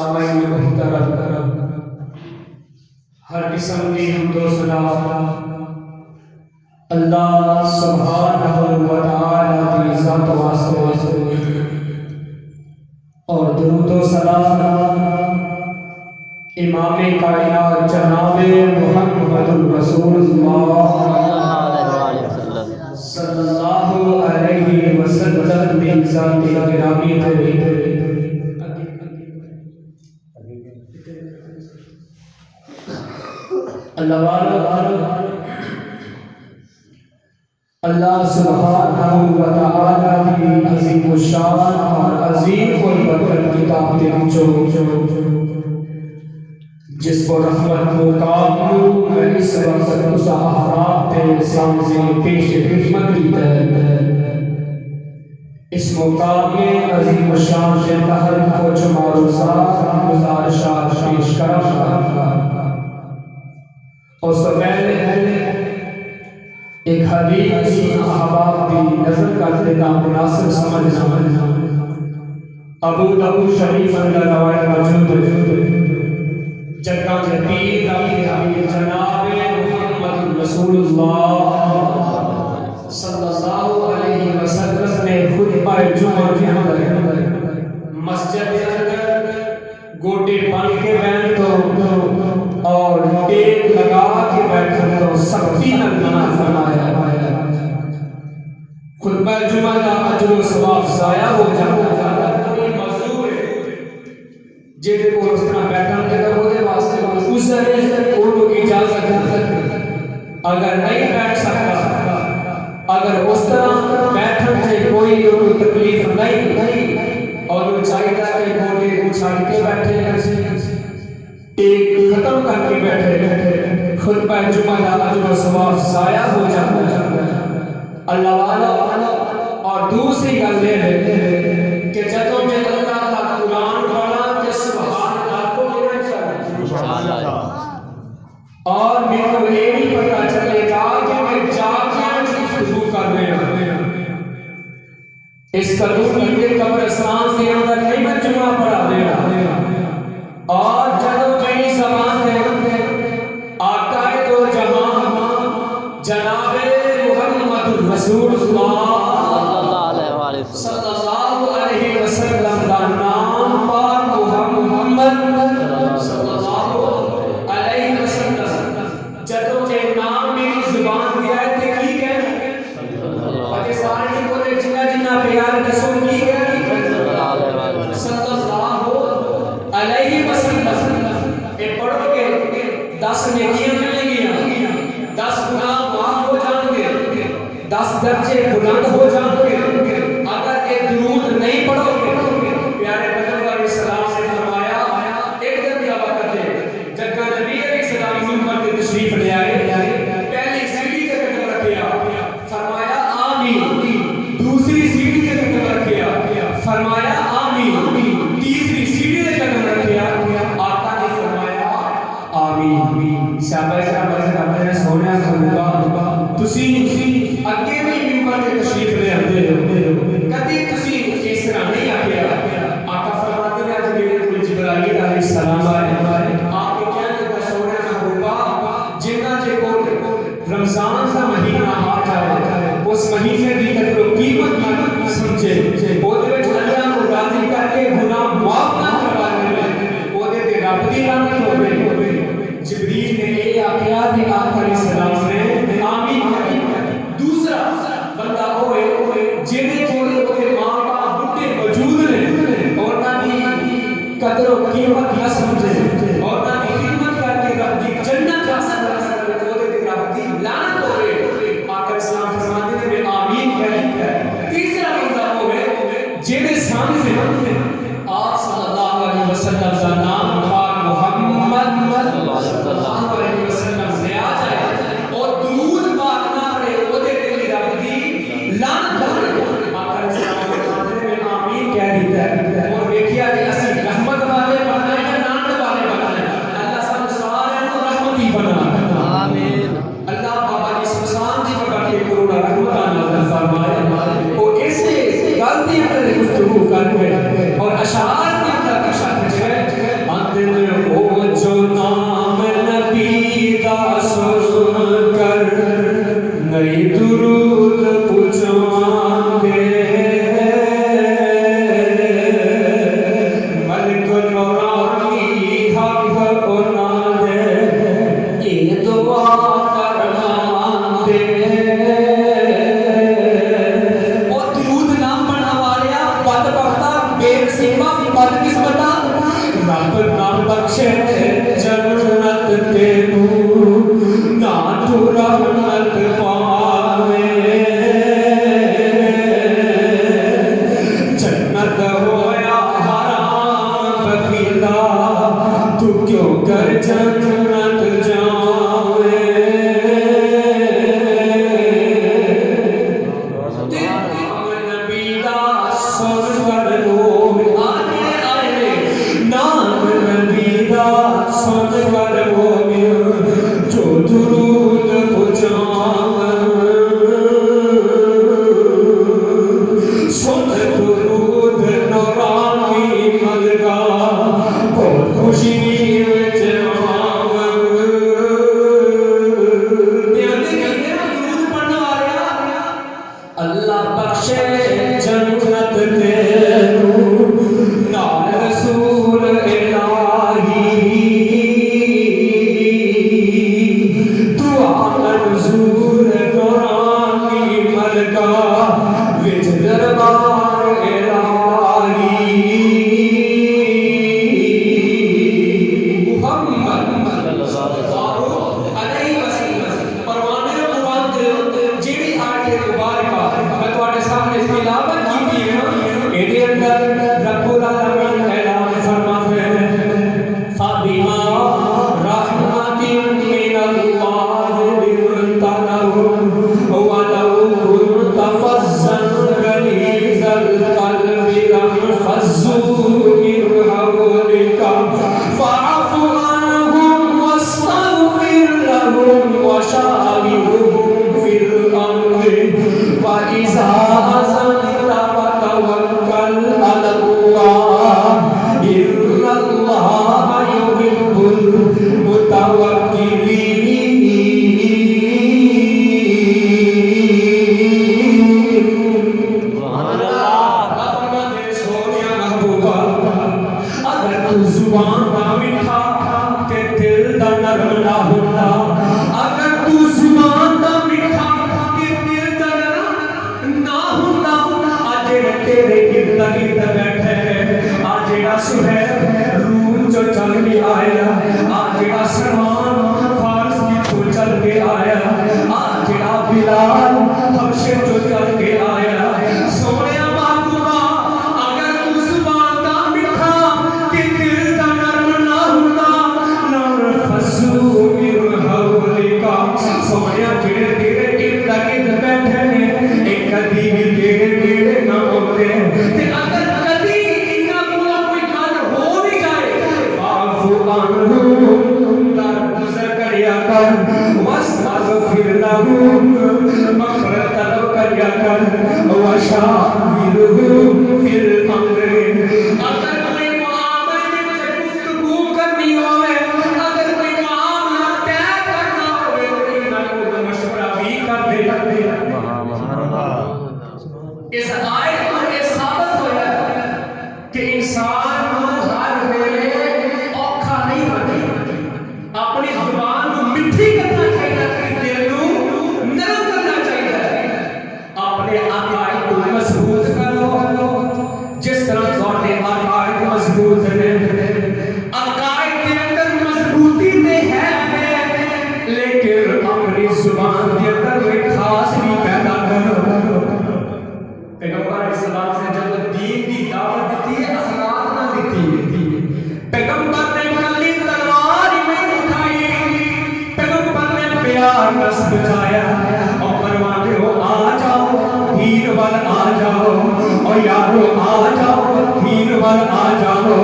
سامعین محترم، ہر قسم کی حمد و ثنا اللہ سبحانہ و تعالی کی ذات واسطے اور درود و سلام امام کائنات جناب محمد رسول اللہ صلی اللہ علیہ وسلم کی ذات گرامی تے اللہ سبحانہ و تعالی کی عظیم الشان اور عظیم البرکت کتاب دے وچوں جس کو رحمت مقام میں اس وقت اس احراب تے سامنے پیش خدمت کی ہے اس مقام میں عظیم الشان کے تحت کو معروضات گزارشات پیش کرا اور اس سے پہلے ایک حدیث احباب کی نظر کرتے کا مناسب سمجھنا ابو داؤد شریف اندر روایت موجود جگہ پیر حبیب جناب محمد رسول اللہ صلی اللہ علیہ وسلم نے خطبہ جمعہ کے اندر مسجد کے اندر گوٹے بن کے بیٹھو اور ٹیک لگا کے بیٹھو تو سختی نہ فرمایا خطبہ جمعہ کا اجر و ثواب ضائع ہو جاتا کوئی معذور ہے جے کو اس طرح بیٹھن کے تو وہ واسطے اس طرح کو اجازت ہے اگر نہیں بیٹھ سکتا اگر اس طرح بیٹھن سے کوئی تکلیف نہیں اور وہ چاہیے کہ گوٹے اچھال کے بیٹھے ایک ختم کر کے بیٹھے خطبہ جمعہ کا اجر و ثواب ضائع ہو جاتا ہے اللہ والا اور دوسری گل یہ ہے کہ جدوں میں اللہ کا قرآن پڑھا کہ سبحان اللہ کو کہنا چاہیے اور میرے یہ بھی پتہ چلے گا کہ میں جا کے گفتگو کر رہا ہوں اس قانون کے قبرستان کے اندر نہیں میں جمعہ پڑھا رہا اور جدوں میری زبان ہے آقا دو جہاں جناب محمد رسول اللہ صلی اللہ علیہ وسلم کا نام پاک محمد صلی اللہ علیہ وسلم جدوں کے نام میری زبان دیا ہے تے کی کہنا پاکستان کو تے جنہ جنہ پیار دسو کی کہنا صلی اللہ علیہ وسلم اے پڑھو گے 10 نیکیاں ملیں گی 10 گناہ معاف ہو جائیں گے 10 درجے بلند ہو جائیں گے اگر ایک درود نہیں پڑھو گے پیارے پیغمبر علیہ السلام نے فرمایا ایک دن کیا وقت ہے جب نبی علیہ السلام منبر پہ تشریف لے آئے پہلی سیڑھی کے قدم رکھیا فرمایا آمین دوسری سیڑھی کے قدم رکھیا فرمایا آمین تیسری سیڑھی کے قدم رکھیا آقا نے فرمایا آمین صحابہ کرام نے سونا ہوگا تسی اگے بھی منبر تے تشریف لے آتے ہو کبھی تسی اس طرح نہیں آیا آقا فرماتے ہیں کہ میرے کو جبرائیل علیہ السلام آئے آپ کے کہنے کا سونا ہوگا جنہ جے کو رمضان کا مہینہ آ جائے اس مہینے کی قدر قیمت سمجھے وہ دے وچ اللہ کو راضی کر کے گناہ معاف نہ کروانے وہ دے تے رب دی رحمت ہوے جبریل نے یہ آخیا کہ آقا علیہ السلام نے آمین کہی دوسرا بندہ ہوئے جنہیں کوئی ماں باپ بڈھے موجود نے اور نہ دی قدر و قیمت نہ سمجھے اور نہ دی خدمت کر کے رب دی جنت حاصل کر سکتے وہ دے رب دی لعنت ہوئے آقا السلام فرماتے ہیں آمین کہی تیسرا بندہ ہوئے جنہیں سامنے آپ صلی اللہ علیہ وسلم کا نام پاک محمد صلی اللہ علیہ وسلم سے آ جائے اور درود پاک نہ پڑھے وہ دے دل رب دی لعنت کرے آقا السلام فرماتے ہیں آمین کہہ دیتا ہے اور دیکھیا کہ اسی رحمت والے بننا ہے لعنت والے اللہ بخشے جنت تینوں نال رسول الہی دعا منظور قرآن کی ملکہ وچ دربار الہی محمد صلی اللہ علیہ وسلم پروانہ قرآن جیڑی آیت مبارکہ میں تواڈے سامنے تلاوت کیتی ہے ایدے اندر رب العالمین اعلان فرماتے ہیں فبما رحمت من اللہ لنت لهم ولو كنت فظا غليظ القلب لانفضوا من حولك فاعف عنهم واستغفر لهم وشاورهم في الأمر وإذا عزمت فتوكل على الله إن الله يحب زبان دا میٹھا تے دل دا نرم نہ ہوندا اگر تو زبان دا میٹھا تے دل دا نرم نہ ہوندا اج تیرے گرد گرد بیٹھے آ جڑا سہیل روم چ چل کے آیا آ جڑا سلمان فارس کی تو چل کے آیا آ جڑا بلال حبشے تو چل کے آیا سونے واستغفر لهم مغفرة طلب کریا کر وشاورهم في الأمر اگر کوئی معاملے میں گفتگو کرنی ہوئے اگر کوئی معاملہ طے کرنا ہوئے تو انہاں کو مشورہ بھی کر دے اس آیت میں یہ ثابت ہوا کہ انسان کو ہر ویلے اوکھا نہیں بنے اپنی زبان کو میٹھی کرنا چاہیے دل کو نرم کرنا چاہیے اپنے عقائد کو مضبوط کرو جس طرح تواڈے عقائد مضبوط نے عقائد کے اندر مضبوطی میں ہے لیکن اپنی زبان کے اندر مٹھاس بھی پیدا کرو پیغمبر علیہ السلام سے جب دین کی دعوت دیتی ہے اخلاق نہ دیتی ہے پیغمبر نے کلی تلوار میں اٹھائی پیغمبر نے پیار رس بچایا اور فرماتے ہو آ جاؤ ہیر ور آ جاؤ اور یارو آ جاؤ ہیر ور آ جاؤ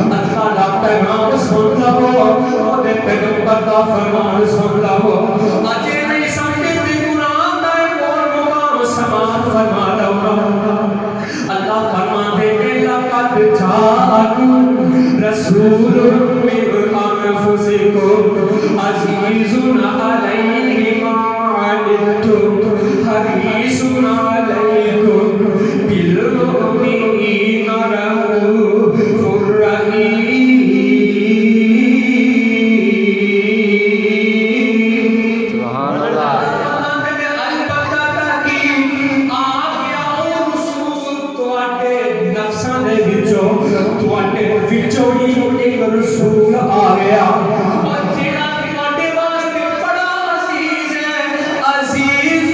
اللہ کا پیغام سن لو اور پیغمبر کا فرمان سن لو اجے نہیں سمجھتے قرآن کا ایک اور مقام سماعت فرما لو اللہ فرماتے ہیں لقد جاءکم رسول من انفسکم عزیز علیہ ما عنتم حریص علیکم بالمؤمنین رؤوف رحیم سبحان اللہ ایک رسول آ گیا اور جیڑا تواڈے واسطے بڑا عزیز ہے عزیز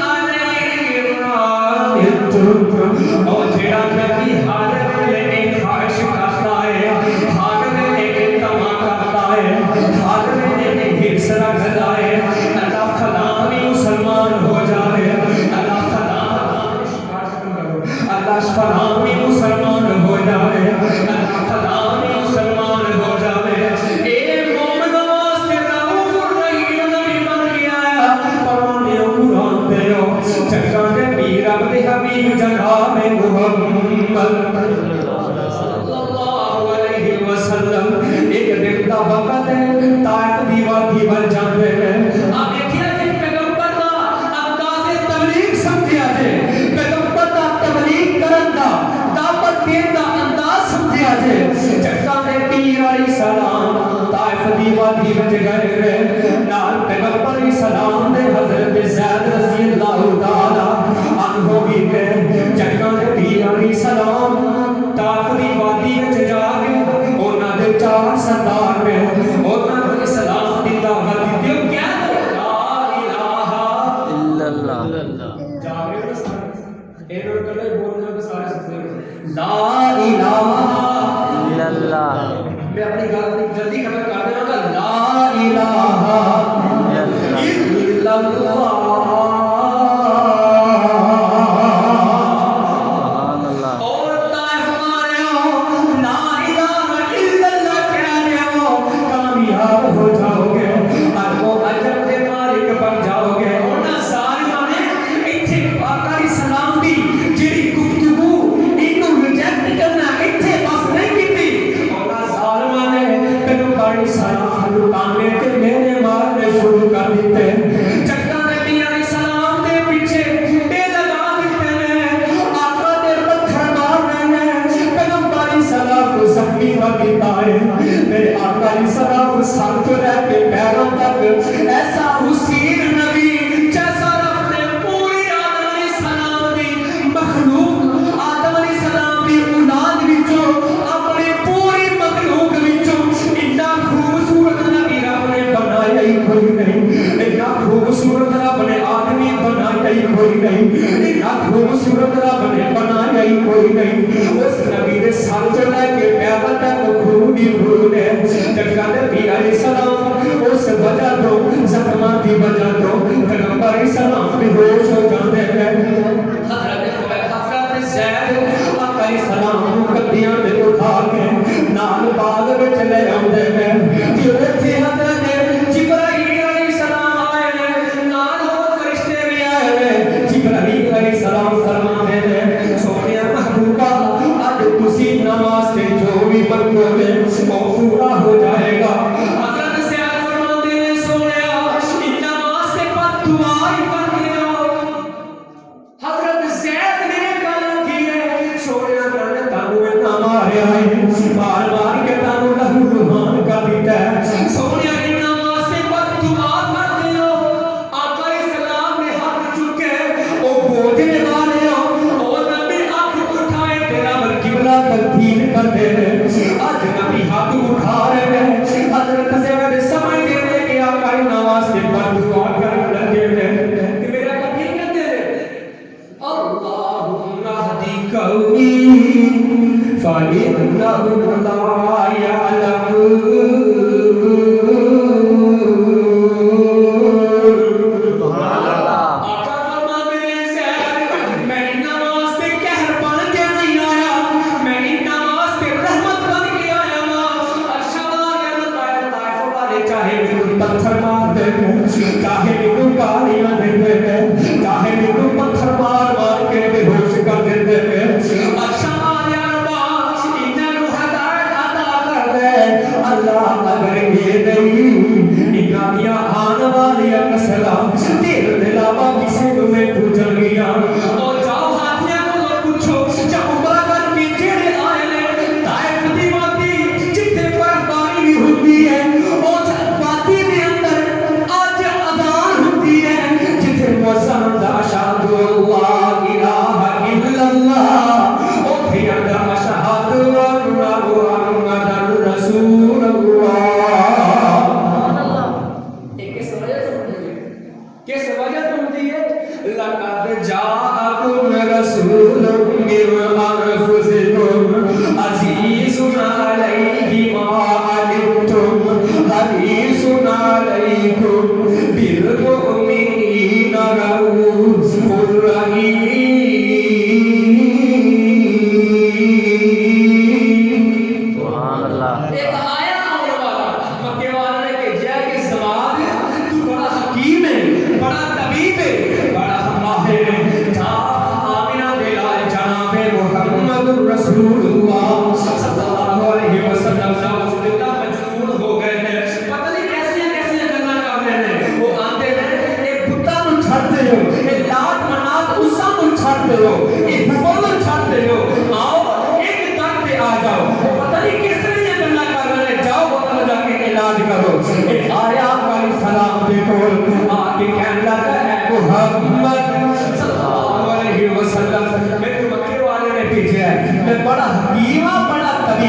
علیہ ما عنتم اور جیڑا نبی ہر ویلے ایک خواہش کرتا ہے ہر ویلے ایک تما کرتا ہے ہر ویلے ایک حرص رکھتا ہے اللہ فلاں بھی مسلمان ہو جائے اللہ فلاں بھی مسلمان ہو جائے اللہ فلاں بھی مسلمان ہو جائے اے مومن واسطے رؤوف الرحیم نبی بن گیا ہے پرانے قرآن دے چکا دے پیر رب دے حبیب جناب محمد صلی اللہ علیہ وسلم ایک دن دا وقت ہے طائف دی وادی ول جاندے ہیں آپ دیکھیا کہ پیغمبر دا انداز تبلیغ سمجھیا ہے وادی وچ گئے نال پیغمبر سلام دے حضرت زید رضی اللہ تعالی عنہ بھی گئے جنگاں دے نبی علیہ السلام طائف دی وادی وچ جا کے انہاں دے چار سردار نے انہاں نوں اسلام دی دعوت دتی کیا لا الہ الا اللہ جا کے اینو کلے بولنا تے سارے سمجھ لا الہ الا اللہ میں اپنی گل جلدی ختم کر دینا گا لا الہ الا اللہ میرے آقا علیہ السلام سر تو لے کے پیروں تک ایسا حسین نبی جیسا رب نے پوری آدم علیہ السلام دی مخلوق آدم علیہ السلام دی اولاد وچوں اپنی پوری مخلوق وچوں اتنا خوبصورت نبی رب نے بنایا ہی کوئی نہیں اتنا خوبصورت رب نے آدمی بنایا ہی کوئی نہیں اتنا خوبصورت رب نے بنایا ہی کوئی نہیں اس نبی دے سر تو لے کے پیروں تک جگہ نبی علیہ السلام اس وجہ تو زخماں دی وجہ تو پیغمبر علیہ السلام بے ہوش ہو جاندے ہیں حضرت زید آقا علیہ السلام کو کدیاں تے اٹھا کے نال باغ وچ لے آندے ہیں جدوں تے حضرت جبرائیل علیہ السلام آئے نال وہ فرشتے بھی آئے جبرائیل علیہ السلام فرماتے ہیں سونیا محبوبہ اج تسی نماز تے جو بھی منگو گے وہ پورا ہو جائے گا حضرت زید فرماتے ہیں سونیا ان نماز سے بعد دعا ہی کر دیا حضرت زید نے کہا کہ سونیا نے تانوں نہ ماریا ہے مار مار کے تانوں لہو لہان کر دیتا ہے سونیا ان نماز سے بعد دعا کر دیا آقا علیہ السلام نے ہاتھ چکے او بوجھ لگا لیا اور نبی آنکھ اٹھائے تیرا قبلہ تبدیل کر دے آج نبی ہاتھ اٹھا رہے ہیں حضرت زید سمجھ دے رہے کہ آقا نماز سے بعد دعا کر لگے ہیں کہ میرا کبھی کہتے ہیں اللہم اہدی قومی فإنہم لا یعلمون پتھر مار دے چاہے میرے گالیاں دے دے چاہے میرے پتھر مار مار کے بے ہوش کر دے دے اچھا یا رب انہاں نوں ہدایت عطا کر دے اللہ اگر یہ نہیں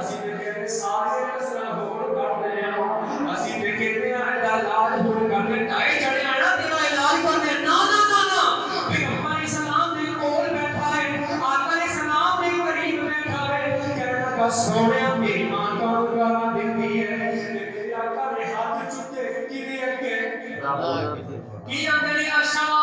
ਅਸੀਂ ਤੇ ਕਹਿੰਦੇ ਸਾਰੇ ਕਸਰਾ ਹੋਣ ਕਰਦੇ ਆ ਅਸੀਂ ਤੇ ਕਹਿੰਦੇ ਆ ਇਹਦਾ ਇਲਾਜ ਹੋਣ ਕਰਦੇ ਢਾਈ ਜਣੇ ਆਣਾ ਤੇਰਾ ਇਲਾਜ ਕਰਦੇ ਨਾ ਨਾ ਨਾ ਨਾ ਪੈਗੰਬਰ ਇਸਲਾਮ ਦੇ ਕੋਲ ਬੈਠਾ ਹੈ ਆਕਾ ਇਸਲਾਮ ਦੇ ਕਰੀਬ ਬੈਠਾ ਹੈ ਕਹਿੰਦਾ ਕਿ ਸੋਹਣਿਆ ਮੇਰੀ ਮਾਂ ਤੁਹਾਨੂੰ ਗਾਲਾਂ ਦਿੰਦੀ ਹੈ ਤੇ ਮੇਰੇ ਆਕਾ ਨੇ ਹੱਥ ਚੁੱਕੇ ਕਿਹਦੇ ਅੱਗੇ ਕੀ ਆਂਦੇ ਨੇ ਅਸ਼ਵਾ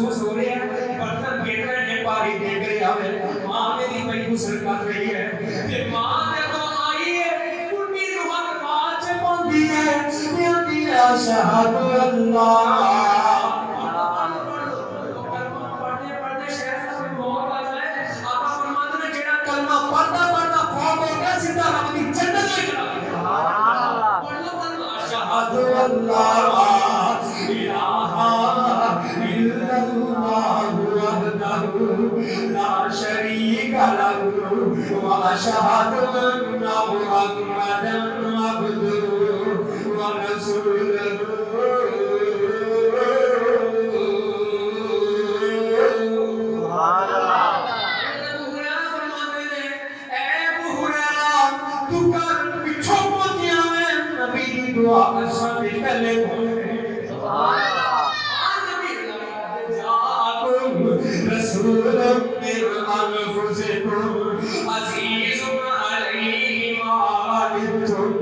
محسوس ہو رہا ہے برتن گر رہے ہیں پانی دیکھ رہے ہیں ماں میری بھائی غسل کر رہی ہے کہ ماں نے تو آئی ہے کنڈی روحت باچ پاندی ہے اشہد اللہ لا شريك له وأشهد أن محمدا عبده ورسوله رسول من أنفسكم عزيز عليه ما عنتم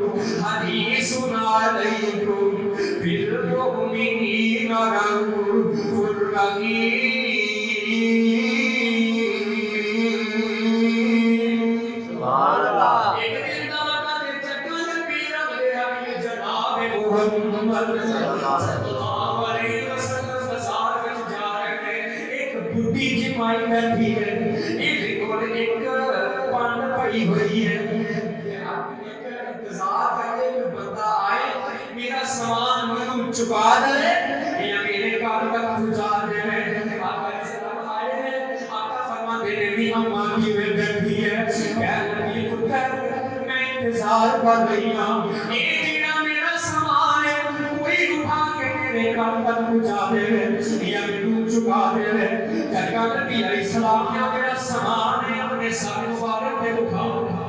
حريص عليكم بالمؤمنين رؤوف رحيم سبحان اللہ ایک دن دا وقت چکن پیر میرا جناب محمد صلی اللہ علیہ وسلم بازار وچ جا رہے ایک بڈھی جی مائی بیٹھی ہے ایک کول ایک پانڈ پئی ہوئی ہے انتظار کرتے کہ بندہ آئے میرا سامان مینوں چکا دے یا میرے گھر تک پہنچا دے آقا علیہ السلام آئے ہیں آقا فرماتے ہیں میری اماں کی میں بیٹھی ہے کہہ لگی پتر میں انتظار کر رہی ہوں یہ جیڑا میرا سامان ہے کوئی اٹھا کے میرے گھر تک پہنچا دے یا مینوں چکا دے جگہ نبی علیہ السلام نے میرا سامان ہے اپنے سر مبارک پہ اٹھاؤ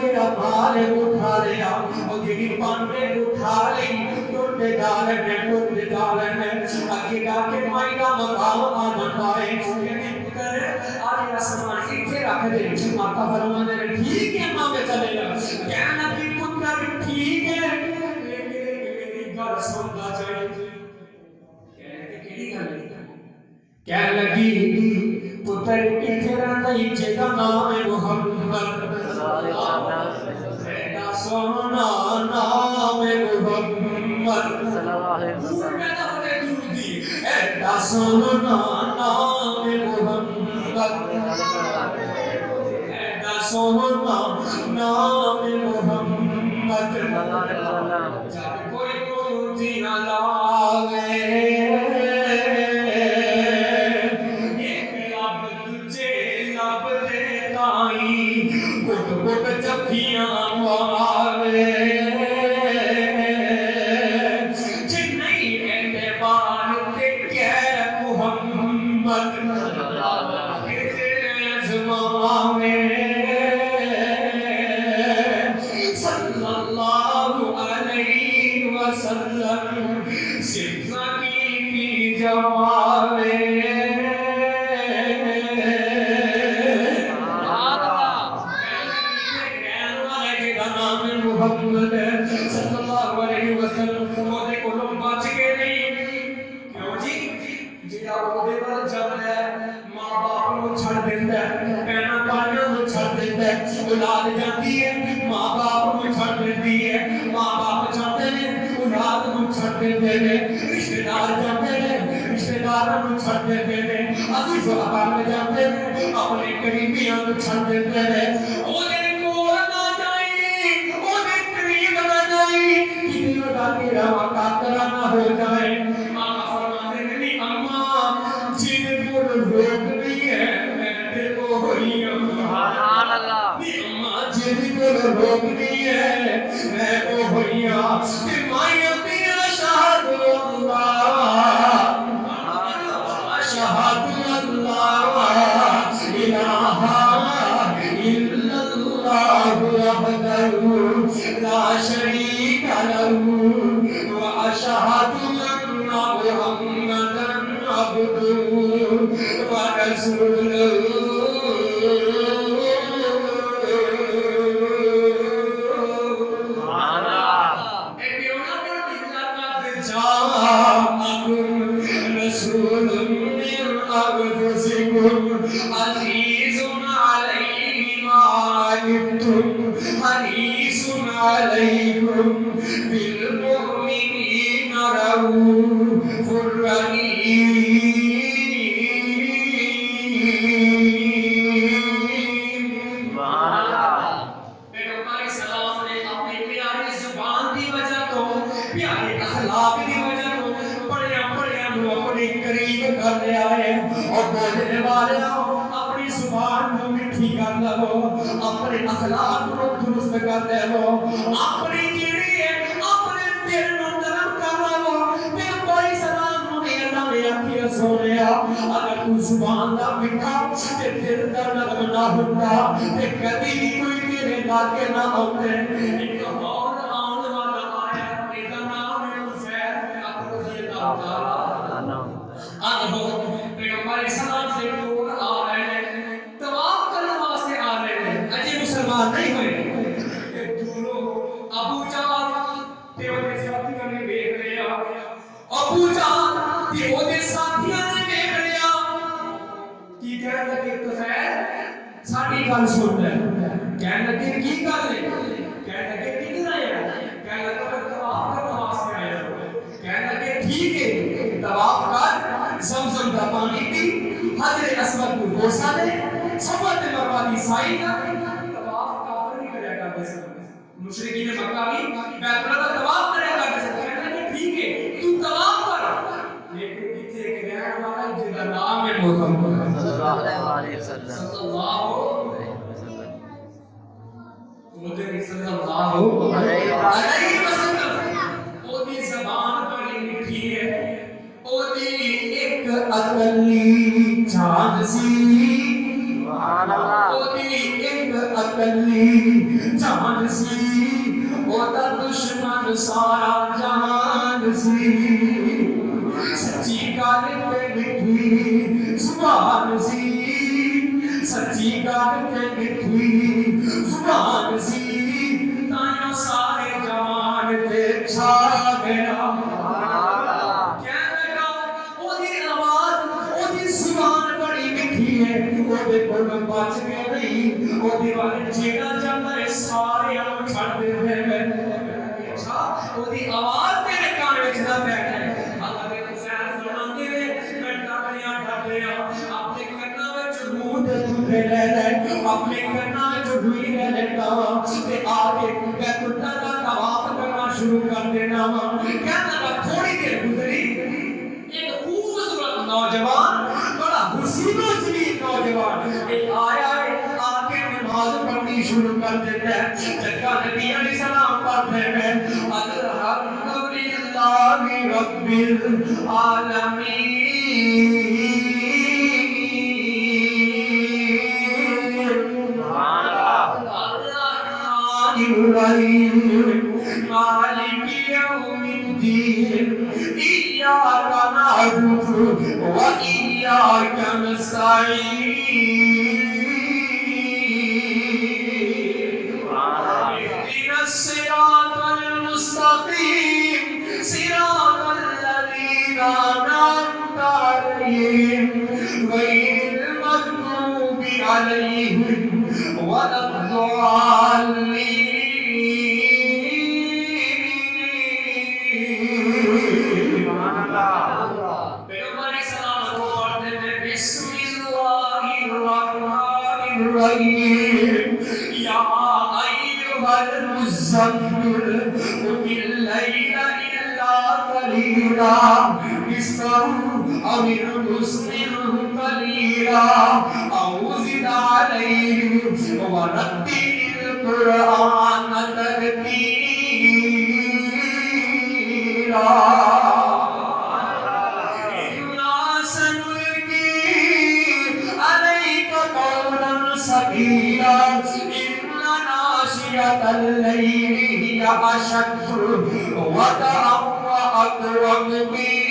جڑا بال اٹھا لیا او جڑی پانڈے اٹھا لئی ٹوٹے ڈالے نے ٹوٹے ڈالے نے اگے جا کے مائی دا مقام آ جاتا ہے کہ پتر آج آسمان ایتھے رکھ دے آقا فرماتے ہیں ٹھیک ہے ماں میں چلے گا کہنا کہ پتر ٹھیک ہے لیکن میری گل سننا چاہیے کہنے کہ کیڑی گل کہنے لگی پتر ایتھے رہندا ہی جگہ نام ہے محمد ایڈا سونا نام محمد صلی اللہ علیہ وسلم ایڈا سونا نام محمد ایڈا سونا نام محمد جب کوئی موتی نہ لاوے گٹ جفیاں مارے جن نہیں اعتبار دیکھے محمد زمانے صلی اللہ علیہ وسلم زندگی کی جوارے محمد صلی اللہ علیہ وسلم مودے کو لوگ بچ کے نہیں کیوں جی جیڑا مودے پر جب ہے ماں باپ کو چھڑ دیتا ہے پہنا پانیوں کو چھڑ دیتا ہے اولاد جاتی ہے ماں باپ کو چھڑ دیتی ہے ماں باپ جاتے ہیں اولاد کو چھڑ دیتے ہیں رشتہ دار جاتے ہیں رشتہ داروں کو چھڑ دیتے ہیں عزیز و احباب جاتے ہیں اپنے قریبیوں کو چھڑ دیتے ہیں میرا مقاتلہ نہ ہو جائے آقا فرماتے ہیں نہیں اماں جن کو روک نہیں ہے میں تے وہ ہوئی سبحان اللہ اماں جن کو روک نہیں ہے میں وہ ہوئی کہ مائیں تیرا اشہد اللہ اشہد اللہ الہ الا اللہ وحدہ لا شریک له وأشهد أن محمدا عبده ورسوله سبحان عزیز علیہ ما عنتم حریص علیکم بالمؤمنین رؤوف رحیم۔ پیغمبر اسلام نے اپنی پیاری زبان دی وجہ تو پیارے اخلاق دی وجہ تو بڑے اپنے قریب کر لیا ہے، اور بولنے والے اپنی زبان کو میٹھی کر لو، اپنے اخلاق کو درست کر لو، اپنی جیڑی ہے اپنے دل کو نرم کر لو۔ پھر کوئی سلام نہیں اللہ نے آخیا سونیا اگر تو زبان دا میٹھا تے دل دا نرم نہ ہوتا تے کبھی بھی کوئی تیرے لاگے نہ ہوتے۔ ایک اور آن والا آیا میرا نام ہے عزیر رضی اللہ تعالیٰ عنہ۔ پیغمبر اسلام سے دور آ رہے ہیں، طواف کرنے واسطے آ رہے ہیں، اجے مسلمان نہیں ہوئے۔ ایک دوروں ابو جہل تے اودے ساتھیاں نے ویکھ لیا، ابو جہل تے اودے ساتھیاں نے ویکھ لیا، کی کہن لگے طفیل ساڈی گل سن لے۔ کہن لگے کی گل ہے؟ کہن لگے کدھر آئے؟ کہن لگے میں طواف کرنے واسطے آیا ہوں۔ کہن لگے ٹھیک ہے طواف کر، زمزم کا پانی پی، حجر اسود کو بوسہ دے، صفا تے مروا دی سائی کر۔ طواف کافر نہیں کریا کرتے سن، مشرکین مکہ بھی بیت اللہ کا طواف کریا کرتے سن۔ کہنے لگے ٹھیک ہے تو طواف کر، لیکن پیچھے ایک رہن والا جس کا نام ہے محمد صلی اللہ علیہ وسلم، صلی اللہ علیہ وسلم۔ وہ دی زبان بڑی میٹھی ہے، وہ دی ایک اکلی جان سی، سبحان اللہ، وہ دی ایک اکلی جان سی، وہ دا دشمن سارا جان سی، سچی گل تے میٹھی زبان سی، سچی گل تے میٹھی زبان سی، تائیں سارے جہان تے چھا گیا۔ کہنے لگا او دی آواز، او دی زبان بڑی میٹھی ہے، او دے کول بچ کے نہیں، او دی والے جیڑا جاتا ہے سارے انو چھڑ دے ہیں۔ اچھا او دی آواز میرے کان وچ نہ بیٹھے، اللہ دے حسین فرماندے نے میں ڈریا اپنے کنا وچ دودھ لے لے، اپنے کنا وچ ڈوئی لے لیتا تے آ کے بیت اللہ کا طواف کرنا شروع کر دینا۔ کہنے لگا تھوڑی دیر گزری، ایک خوبصورت نوجوان، بڑا حسین و جمیل نوجوان ایک آیا ہے، آ کے نماز پڑھنی شروع کر دیتا ہے۔ جگہ نبی علیہ السلام پڑھتے ہیں الحمدللہ رب الرحیم مالک یوم الدین ایاک نعبد و ایاک نستعین اهدنا الصراط المستقیم صراط الذین انعمت علیہم غیر المغضوب علیہم ولا الضالین۔ پیغمبر اسلام کو پڑھتے تھے بسم اللہ الرحمن الرحیم یا ایھا المزمل قم اللیل الا قلیلا نصفہ او انقص منہ قلیلا او زد علیہ ورتل القرآن ترتیلا۔ الليل هي أشد وطئا وأقوم قيلا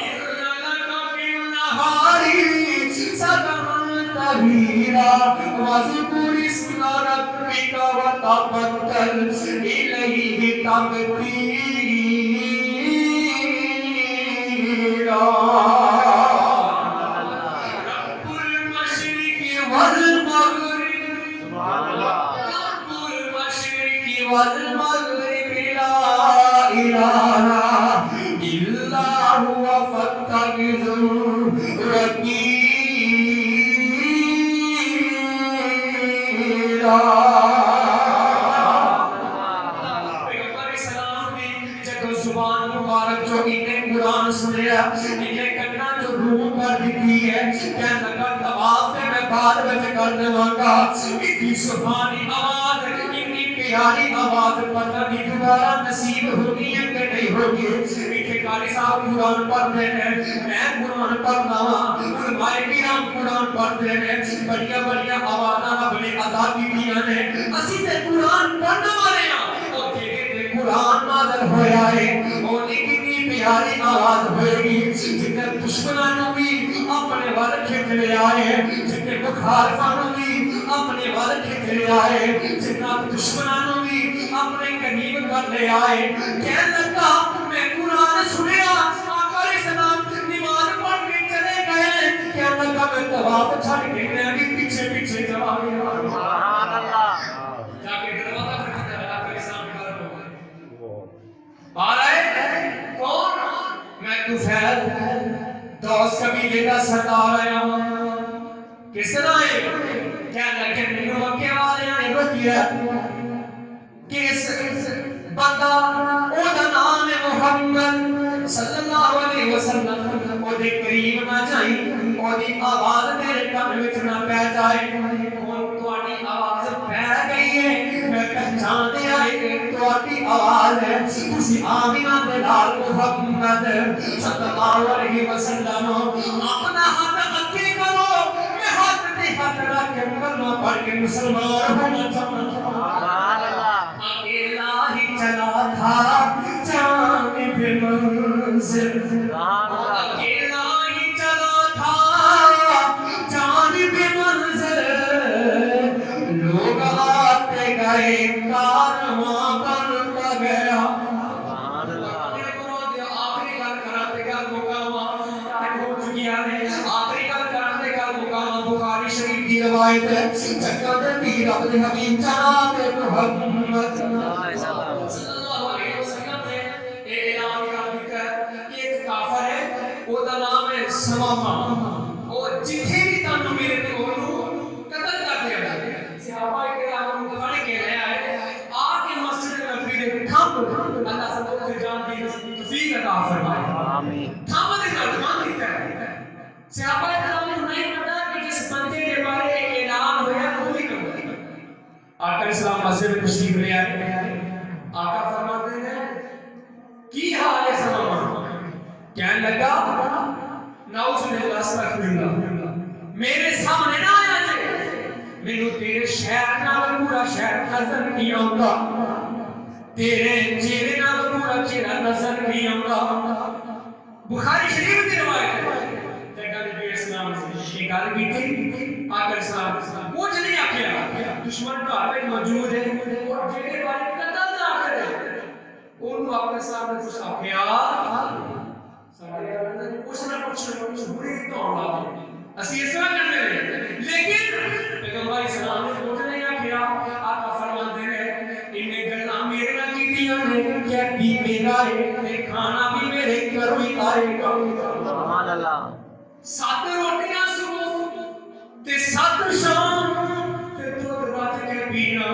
إن لك في النهار سبحا طويلا واذكر اسم ربك وتبتل إليه تبتيلا۔ رب المشرق والمغرب رب المشرق والمغرب لا إله إلا هو فاتخذه وكيلا زبان مبارک جو انہیں قرآن سنیا انہیں کنا جو روح پر دیتی ہے کہنے لگا طواف میں بعد میں کرنے والا اتنی سبحانی آواز اتنی پیاری آواز پتہ نہیں دوبارہ نصیب ہوگی ہے کہ نہیں ہوگی اتنے قاری صاحب قرآن پڑھتے ہیں میں قرآن پڑھنا ہوں علماء کرام قرآن پڑھتے ہیں بڑیا بڑیا آوازاں اپنے ادا کی دیا نے اسی تے قرآن پڑھنے والے ہیں قرآن نازل ہویا ہے اور کتنی پیاری آواز ہوئے گی جتنے دشمنانوں بھی اپنے وال کھچ لے آئے جتنے مخالفانوں بھی اپنے وال کھچ لے آئے جتنا دشمنانوں بھی اپنے قریب کر لے آئے کہنے لگا میں قرآن سنیا آقا علیہ السلام نماز پڑھ کے چلے گئے کہنے لگا میں طواف چھڑ کے میں بھی پیچھے پیچھے چلا گیا سبحان اللہ جا کے دروازہ آ رہے کون میں طفیل دوس قبیلے کا سردار آیا ہوں کس طرح ہے کیا لگے میرے مکے والے نے روکیا کس بندہ او دا نام ہے محمد صلی اللہ علیہ وسلم او دے قریب نہ جائیں او دی آواز میرے کان وچ نہ پہ جائے کون تواڈی آواز پہ گئی ہے میں پہچان دیا کہ تواڈی آواز ہے تسی آمینہ دے لال محمد صلی اللہ علیہ وسلم اپنا ہاتھ اگے کرو میں ہاتھ تے ہاتھ رکھ کے کلمہ پڑھ کے مسلمان ہونا چاہتا ہوں سبحان اللہ اکیلا ہی چلا تھا جانب منزل سبحان اللہ اکیلا ہی چلا تھا جانب منزل لوگ آتے گئے کارواں بنتا گیا سبحان اللہ آخری گل کراتے گا مقامہ ہو چکی ہے آخری گل کراتے گا مقامہ بخاری شریف کی روایت ہے جگہ دے پیر اپنے حبیب جناب محمد صلی اللہ علیہ وسلم نے اعلان کر دیا کہ ایک کافر ہے وہ دا نام ہے سمامہ اور جتھے بھی تانوں میرے تے اونوں قتل کر دیا صحابہ کرام نوں پڑھ کے لے آئے آ کے مسجد نبوی دے کھمب اللہ سب کو جان دی توفیق عطا فرمائے آمین کھمب دے نال مان دیتا ہے صحابہ کرام نوں نہیں پتہ کہ جس بندے کے بارے ایک اعلان ہویا وہی کرو آقا اسلام مسجد میں تشریف لے آئے آقا فرماتے ہیں کی حال ہے سمامہ کہنے لگا نعوذ باللہ استغفر اللہ میرے سامنے نہ آیا جے مینوں تیرے شہر نال پورا شہر نظر نہیں آوندا تیرے چہرے نال پورا چہرہ نظر نہیں آوندا بخاری شریف کی روایت ہے جگہ نبی اسلام سے یہ گل کی تھی آقا اسلام کچھ نہیں آکھیا دشمن گھر وچ موجود ہے اور جہے بارے قتل نہ کرے اونوں اپنے سامنے کچھ آکھیا سارے اندر کچھ نہ کچھ بری تو آ اسی اس طرح کرتے ہیں لیکن پیغمبر اسلام نے کچھ نہیں آکھیا آقا فرماتے ہیں انہیں گلاں میرے نال کیتیاں نے کہ بھی میرا ہے تے کھانا بھی میرے گھروں ہی آئے گا سبحان اللہ 7 روٹیاں صبح تے 7 شام تے دودھ بات کے پینا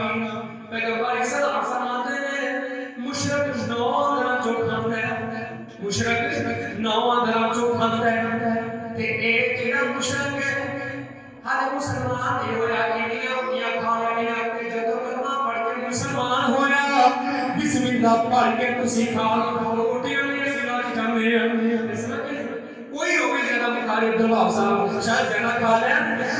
پیغمبر اسلام فرماتے ہیں مشرک 9 دن جو کھاندا ہے مشرک 9 دن جو کھاندا ہے تے اے جڑا مشرک ہے ہر مسلمان یہ ہویا کہ نہیں کھانا نہیں تے جدوں کلمہ پڑھ کے مسلمان ہویا بسم اللہ پڑھ کے تسی کھا لو روٹیاں نہیں سلاج جاندے ہیں کوئی ہوگی زیادہ بخاری عبداللہ صاحب شاید زیادہ کھا لیں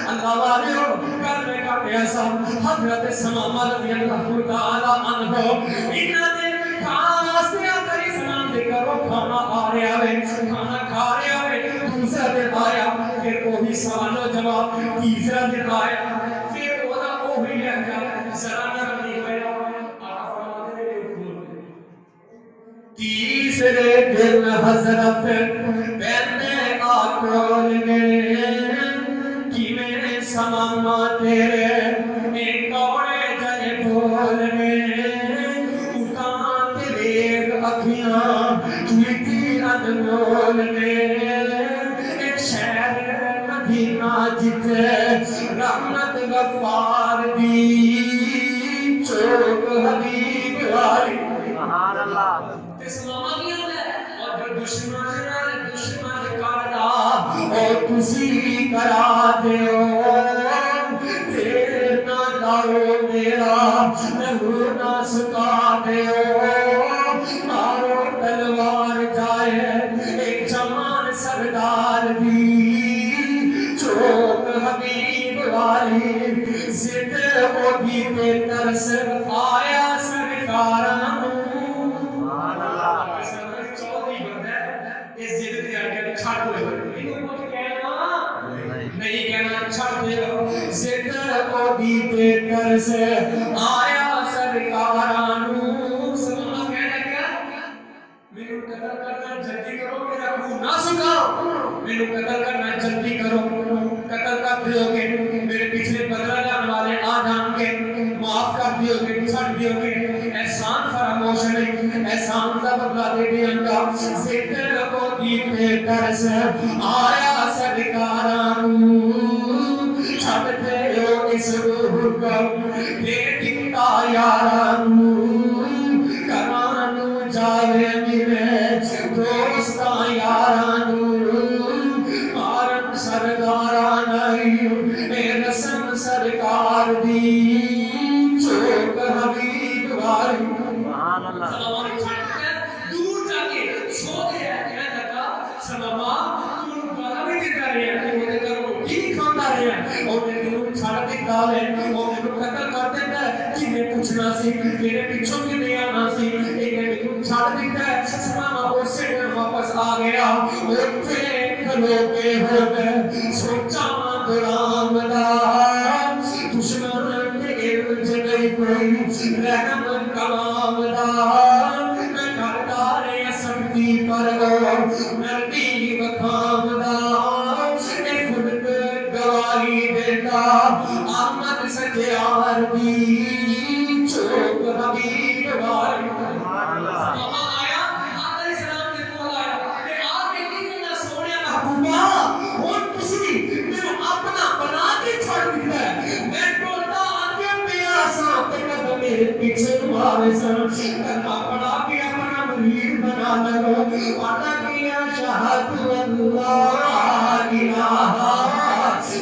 اللہ والے ہو کر میں کا پیسا حضرت سمامہ رضی اللہ تعالیٰ عنہ انہاں نے کھانا واسطے آکری سلام دے کرو کھانا آ رہا ہے کھانا کھا رہا ہے دوسرا دن آیا پھر وہی سوال و جواب تیسرا دن آیا پھر وہی لہجہ ذرا نرم نہیں ہوا آقا فرماتے ہیں تیسرا تیسرے دن حضرت پہنے آکول گئے کی میرے سماما تیرے ایک دوڑے جائے بول گئے اکان تیرے اکھیاں چویتی انمول گئے ایک شہر مدینہ جتے رحمت غفار دی چوک حبیب والی سبحان اللہ اسلام کیا ہے اور جو دشمن کردا اور تسی کرا دیو تیر نہ لاؤ میرا لہو نہ سکا دیو مارو تلوار جائے ایک جوان سردار دی چوک حبیب والی زد ہوگی پہ ترس آیا سرکارانو نہیں کہنا چھڑ دے زندہ کو دیتے کر سے آیا سرکارانو سبحانہ کہنا کیا میرے قدر کرنا جلدی کرو میرا روح نہ سکھاؤ میرے قدر کرنا جلدی کرو قدر کر دیو گے میرے پچھلے بدلہ جان والے آ جان گے معاف کر دیو گے چھڑ دیو گے احسان فراموش نہیں احسان کا بدلہ دے دیں گا زندہ کو دیتے کر سے آیا سرکارانو چھڑتے ہو اس روح کو دیکھتا یارانو کرانو جاوے میرے دوستا یارانو مارن سرداران اے رسم سرکار دی چوک حبیب والی سبحان اللہ دور جا کے چھو گیا کہنے لگا سلامہ تم گانا بھی دیتا رہے ہیں تم دیتا رہو کی کھانا رہے ہیں اور نے دنوں چھاڑا دیتا ہے اور نے قتل کر دیتا ہے کہ میں پوچھنا سی میرے پیچھوں کی نہیں آنا سی ایک نے دنوں چھاڑا دیتا ہے سلامہ وہ سے واپس آ گیا اور پھر کھلوکے ہو گئے سوچا غلام دا دشمن کے ارج نہیں کوئی رحم کلام دا میں کردار سمتی پر گو نردی وکھام دا میں خود گواہی دیتا آمد سجیار دی چوک حبیب والی آیا آدھر اسلام کے کول آیا کہ آپ ایک کہنا سونے محبوبہ اور کسی میں اپنا بنا کے چھڑ دیتا ہے میں بولتا آگے پیاسا تک میرے پیچھے مارے سن کرنا پڑا کہ اپنا مرید بنا لگو پتا کیا شہد اللہ الہ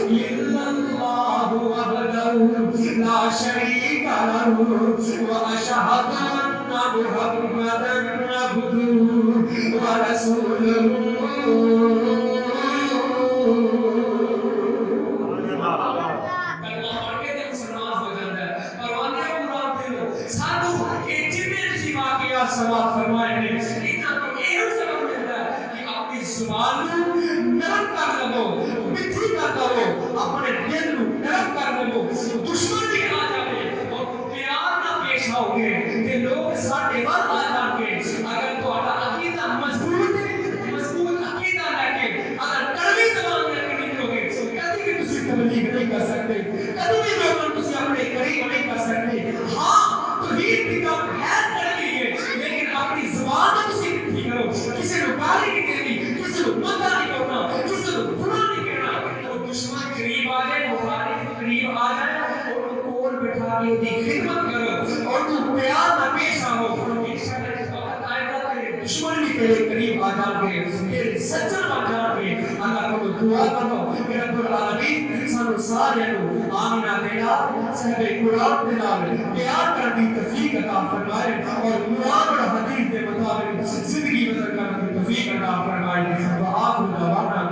الا اللہ وحدہ لا شریک لہ واشہد ان محمدا عبدہ ورسولہ سوال فرمائے نے اتنا تو یہ سبب ملتا ہے کہ اپنی زبان نرم کر لو مٹھی کر لو اپنے دل نرم کر لو دشمن بھی آ جائے اور پیار نہ پیش آؤ گے کہ لوگ ساڑھے بار آ جائیں گے اگر تو عقیدہ مضبوط عقیدہ لے کے اگر کڑوی زبان میں نکلو گے کبھی بھی تسی تبلیغ نہیں کر سکتے کبھی بھی لوگوں تسی اپنے قریب نہیں کر سکتے ہاں توحید کی کام ہے اپنی زبان میں کسی نہیں کرو کسی کو گالی نہیں دینی کسی کو مدہ نہیں کرنا کسی کو برا نہیں کہنا اور دشمن قریب آ جائے مخالف قریب آ جائے اور ان کو کول بٹھا کے ان کی خدمت کرو اور تو پیار نہ پیش آؤ انشاءاللہ اس وقت آئے گا تیرے دشمن بھی تیرے قریب آ جائیں گے تیرے سجن آ جائیں گے اللہ کو دعا کرو کہ رب العالمین سانو سارے کو آمینہ دینا صحبہ قرآن دلال پیار کر دی توفیق عطا فرمائے اور قرآن اور حدیث کے مطابق زندگی بسر کرنے کی توفیق عطا فرمائے وآخر دعوانا